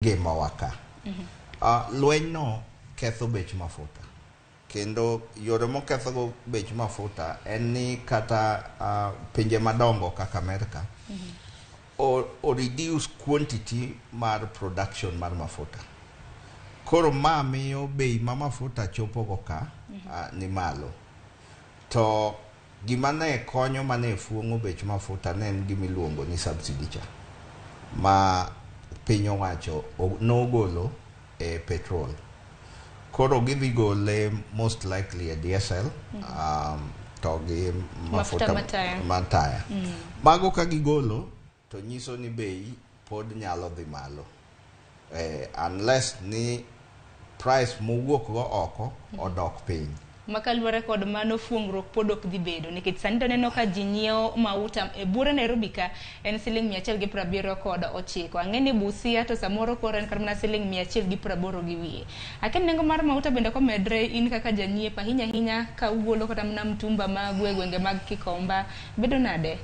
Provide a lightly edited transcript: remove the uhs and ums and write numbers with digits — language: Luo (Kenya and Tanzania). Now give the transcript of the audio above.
ngima waka. Lweny no ketho bech mafuta. Kendo yore moketho go bech mafuta en ni kata pinje madongo kaka Amerika o reduce quantity mar production mar mafuta. Koro ma miyo bei ma mafuta chopo go ka ni malo. To gima ne konyo mane fuongo bech mafuta ne en gimiluongo ni subsidy cha. Ma piny owacho nogolo e petrol. Koro gidhi gole most likely a diesel to gi mafuta mataya. Mago ka gigolo to nyiso ni bei pod nyalo dhi malo. Unless ni price mowuok go oko odok piny. Makaluwore kod mano fuong'ruok pod ok dhi bedo nikech sani to neno ka ji nyiewo mauta e bura Nairobi ka en Sh179. Ang'eni Busia to samoro koro en kar mana Sh180 gi wiye. Akia nengo mar mauta bende komedre in kaka janyiepo ahinya ka ugolo kata mana mtumba mag gwenge mag Kikomba bedo nade?